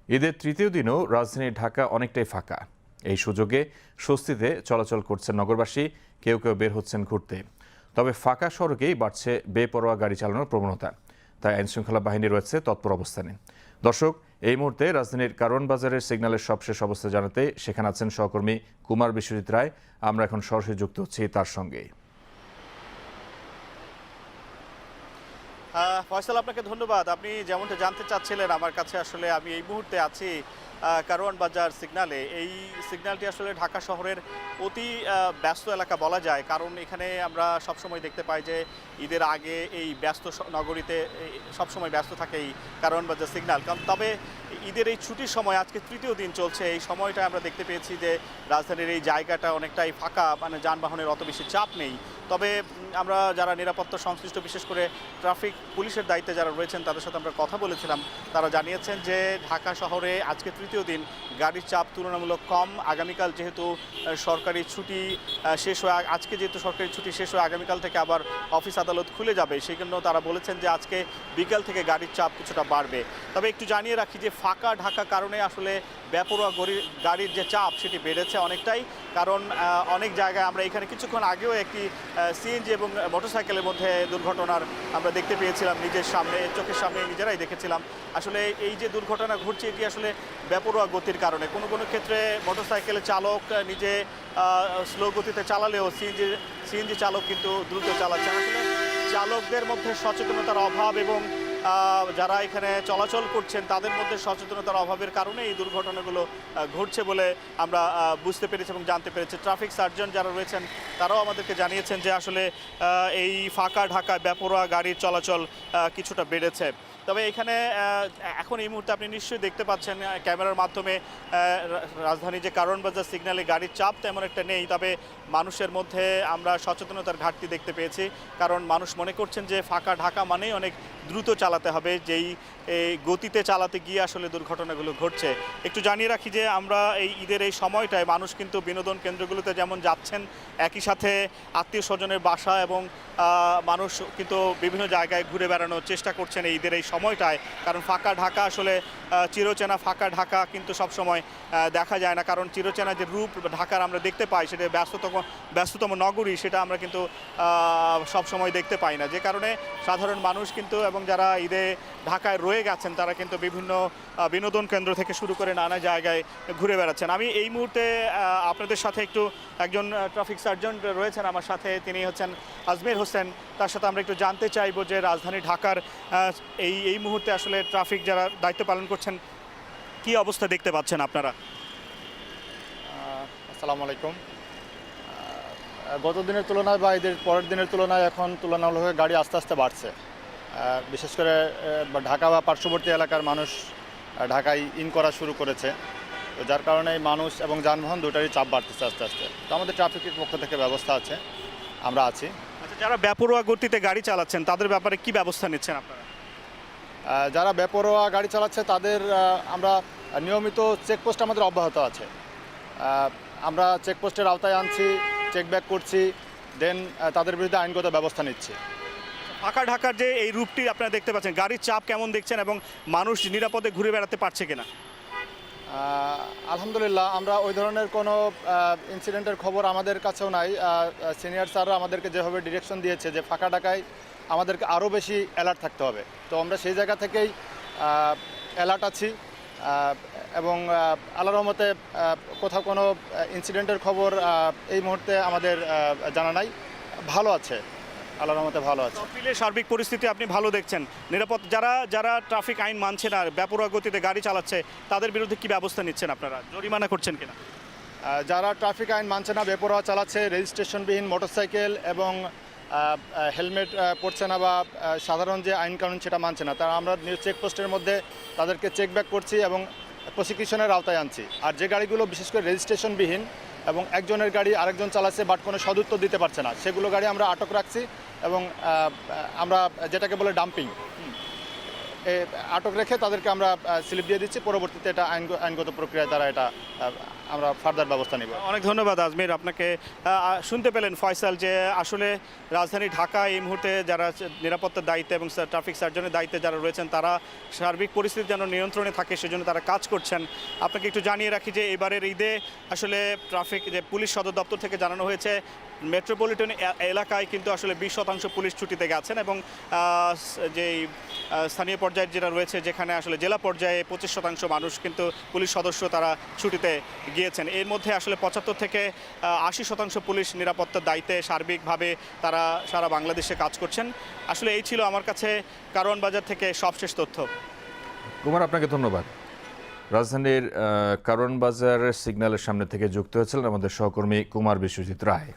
ঈদের তৃতীয় দিনও রাজধানী ঢাকা অনেকটাই ফাঁকা। এই সুযোগে স্বস্তিতে চলাচল করছেন নগরবাসী, কেউ কেউ বের হচ্ছেন ঘুরতে। তবে ফাঁকা সড়কেই বাড়ছে বেপরোয়া গাড়ি চালানোর প্রবণতা, তাই আইনশৃঙ্খলা বাহিনী রয়েছে তৎপর অবস্থানে। দর্শক, এই মুহূর্তে রাজধানীর কারওয়ান বাজারের সিগন্যালের সবশেষ অবস্থা জানাতে সেখানে আছেন সহকর্মী কুমার বিশ্বজিৎ রায়। আমরা এখন সরাসরি যুক্ত হচ্ছি তার সঙ্গে। ফয়সাল, আপনাকে ধন্যবাদ। আপনি যেমনটা জানতে চাচ্ছিলেন আমার কাছে, আসলে আমি এই মুহূর্তে আছি কারওয়ান বাজার সিগন্যালে। এই সিগন্যালটি আসলে ঢাকা শহরের অতি ব্যস্ত এলাকা বলা যায়, কারণ এখানে আমরা সবসময় দেখতে পাই যে ঈদের আগে এই ব্যস্ত নগরীতে সবসময় ব্যস্ত থাকে এই কারওয়ান বাজার সিগন্যাল। তবে ঈদের এই ছুটির সময় আজকে তৃতীয় দিন চলছে, এই সময়টা আমরা দেখতে পেয়েছি যে রাজধানীর এই জায়গাটা অনেকটাই ফাঁকা, মানে যানবাহনের অত বেশি চাপ নেই। তবে আমরা যারা নিরাপত্তা সংশ্লিষ্ট, বিশেষ করে ট্রাফিক পুলিশের দায়িত্বে যারা রয়েছেন, তাদের সাথে আমরা কথা বলেছিলাম। তারা জানিয়েছেন যে ঢাকা শহরে আজকে তৃতীয় দিন গাড়ির চাপ তুলনামূলক কম। আগামীকাল যেহেতু সরকারি ছুটি শেষ হয়ে, আজকে যেহেতু সরকারি ছুটি শেষ হয়ে আগামীকাল থেকে আবার অফিস আদালত খুলে যাবে, সেই জন্য তারা বলেছেন যে আজকে বিকাল থেকে গাড়ির চাপ কিছুটা বাড়বে। তবে একটু জানিয়ে রাখি যে ফাঁকা ঢাকা কারণে আসলে বেপরোয়া গাড়ির যে চাপ সেটি বেড়েছে অনেকটাই। কারণ অনেক জায়গায় আমরা এখানে কিছুক্ষণ আগেও একটি সিএনজি এবং মোটরসাইকেলের মধ্যে দুর্ঘটনার আমরা দেখতে পেয়েছিলাম, নিজের সামনে, চোখের সামনে নিজেরাই দেখেছিলাম। আসলে এই যে দুর্ঘটনা ঘটছে, এটি আসলে বেপরোয়া গতির কারণে। কোনো কোনো ক্ষেত্রে মোটরসাইকেলের চালক নিজে স্লো গতিতে চালালেও সিএনজি চালক কিন্তু দ্রুত চালাচ্ছেন। আসলে চালকদের মধ্যে সচেতনতার অভাব এবং যারা এখানে চলাচল করছেন তাদের মধ্যে সচেতনতার অভাবের কারণে এই দুর্ঘটনাগুলো ঘটছে বলে আমরা বুঝতে পেরেছি এবং জানতে পেরেছি। ট্রাফিক সার্জন যারা রয়েছেন তারাও আমাদেরকে জানিয়েছেন যে আসলে এই ফাঁকা ঢাকায় বেপরোয়া গাড়ির চলাচল কিছুটা বেড়েছে। তবে এখানে এখন এই মুহূর্তে আপনি নিশ্চয়ই দেখতে পাচ্ছেন ক্যামেরার মাধ্যমে রাজধানী যে কারওয়ান বাজার সিগন্যালে গাড়ির চাপ তেমন একটা নেই। তবে মানুষের মধ্যে আমরা সচেতনতার ঘাটতি দেখতে পেয়েছি, কারণ মানুষ মনে করছেন যে ফাঁকা ঢাকা মানেই অনেক দ্রুত চালাতে হবে, যেই গতিতে চালাতে গিয়ে আসলে দুর্ঘটনাগুলো ঘটছে। একটু জানিয়ে রাখি যে আমরা এই ঈদের এই সময়টায় মানুষ কিন্তু বিনোদন কেন্দ্রগুলোতে যেমন যাচ্ছেন, একই সাথে আত্মীয় স্বজনের বাসা এবং মানুষ কিন্তু বিভিন্ন জায়গায় ঘুরে বেড়ানোর চেষ্টা করছেন এই ঈদের এই সময়টায়। কারণ ফাঁকা ঢাকা আসলে চিরচেনা ফাঁকা ঢাকা কিন্তু সবসময় দেখা যায় না, কারণ চিরচেনা যে রূপ ঢাকার আমরা দেখতে পাই, সেটা ব্যস্ততম নগরী, সেটা আমরা কিন্তু সবসময় দেখতে পাই না। যে কারণে সাধারণ মানুষ কিন্তু এবং যারা ঈদে ঢাকায় রয়ে গেছেন তারা কিন্তু বিভিন্ন বিনোদন কেন্দ্র থেকে শুরু করে নানা জায়গায় ঘুরে বেড়াচ্ছেন। আমি এই মুহূর্তে আপনাদের সাথে একজন ট্রাফিক সার্জন রয়েছেন আমার সাথে, তিনি হচ্ছেন আজমির হোসেন। তার সাথে আমরা একটু জানতে চাইবো যে রাজধানী ঢাকার এই মুহূর্তে আসলে ট্রাফিক যারা দায়িত্ব পালন করছেন, কি অবস্থা দেখতে পাচ্ছেন আপনারা? আসসালামু আলাইকুম। গত দিনের তুলনায় বা ঈদের পরের দিনের তুলনায় এখন তুলনামূলকভাবে গাড়ি আস্তে আস্তে বাড়ছে। বিশেষ করে ঢাকা বা পার্শ্ববর্তী এলাকার মানুষ ঢাকায় ইন করা শুরু করেছে, তো যার কারণে মানুষ এবং যানবাহন দুটারই চাপ বাড়তেছে আস্তে আস্তে। তো আমাদের ট্রাফিকের পক্ষ থেকে ব্যবস্থা আছে, আমরা আছি। আচ্ছা, যারা বেপরোয়া গতিতে গাড়ি চালাচ্ছেন তাদের ব্যাপারে কি ব্যবস্থা নিচ্ছেন আপনারা? যারা বেপরোয়া গাড়ি চালাচ্ছে তাদের আমরা নিয়মিত চেকপোস্ট আমাদের অব্যাহত আছে। আমরা চেকপোস্টের আওতায় আনছি, চেকব্যাক করছি, দেন তাদের বিরুদ্ধে আইনগত ব্যবস্থা নিচ্ছি। ফাঁকা ঢাকার যে এই রূপটি আপনারা দেখতে পাচ্ছেন, গাড়ির চাপ কেমন দেখছেন এবং মানুষ নিরাপদে ঘুরে বেড়াতে পারছে কিনা? আলহামদুলিল্লাহ, আমরা ওই ধরনের কোনো ইনসিডেন্টের খবর আমাদের কাছেও নাই। সিনিয়র স্যাররা আমাদেরকে যেভাবে ডিরেকশন দিয়েছে যে ফাঁকা ঢাকায় আমাদেরকে আরও বেশি অ্যালার্ট থাকতে হবে, তো আমরা সেই জায়গা থেকেই অ্যালার্ট আছি এবং আল্লাহর রহমতে কোথাও কোনো ইনসিডেন্টের খবর এই মুহূর্তে আমাদের জানা নাই। ভালো আছে, আল্লাহর রহমতে ভালো আছে। তহবিলের সার্বিক পরিস্থিতি আপনি ভালো দেখছেন? নিরাপদ যারা ট্রাফিক আইন মানছে না, বেপরোয়া গতিতে গাড়ি চালাচ্ছে, তাদের বিরুদ্ধে কি ব্যবস্থা নিচ্ছেন আপনারা? জরিমানা করছেন কিনা? যারা ট্রাফিক আইন মানছে না, বেপরোয়া চালাচ্ছে, রেজিস্ট্রেশনবিহীন মোটরসাইকেল এবং হেলমেট পরছে না বা সাধারণ যে আইন কানুন সেটা মানছে না, তারা আমরা চেকপোস্টের মধ্যে তাদেরকে চেকব্যাক করছি এবং প্রসিকিউশনের আওতায় আনছি। আর যে গাড়িগুলো বিশেষ করে রেজিস্ট্রেশনবিহীন এবং একজনের গাড়ি আরেকজন চালাচ্ছে বাট কোনো সদুত্তর দিতে পারছে না, সেগুলো গাড়ি আমরা আটক রাখছি এবং আমরা যেটাকে বলে ডাম্পিং, আটক রেখে তাদেরকে আমরা স্লিপ দিয়ে দিচ্ছি। পরবর্তীতে এটা আইনগত প্রক্রিয়ায় তারা এটা আমরা ফার্দার ব্যবস্থা নিব। অনেক ধন্যবাদ আজমির আপনাকে। শুনতে পেলেন ফয়সাল যে আসলে রাজধানী ঢাকা এই মুহূর্তে যারা নিরাপত্তার দায়িত্বে এবং ট্রাফিক সার্জনের দায়িত্বে যারা রয়েছেন তারা সার্বিক পরিস্থিতি যেন নিয়ন্ত্রণে থাকে সেজন্য তারা কাজ করছেন। আপনাকে একটু জানিয়ে রাখি যে এবারের ঈদে আসলে ট্রাফিক যে পুলিশ সদর দপ্তর থেকে জানানো হয়েছে মেট্রোপলিটন এলাকায় কিন্তু আসলে 20% পুলিশ ছুটিতে গেছেন এবং যেই স্থানীয় পর্যায়ে যেটা রয়েছে যেখানে আসলে জেলা পর্যায়ে 25% মানুষ কিন্তু পুলিশ সদস্য তারা ছুটিতে গিয়েছেন। এর মধ্যে আসলে 75 থেকে 80% পুলিশ নিরাপত্তার দায়িত্বে সার্বিকভাবে তারা সারা বাংলাদেশে কাজ করছেন। আসলে এই ছিল আমার কাছে কারওয়ান বাজার থেকে সবশেষ তথ্য। কুমার, আপনাকে ধন্যবাদ। রাজধানীর কারওয়ান বাজার সিগন্যালের সামনে থেকে যুক্ত হয়েছিলেন আমাদের সহকর্মী কুমার বিশ্বজিৎ রায়।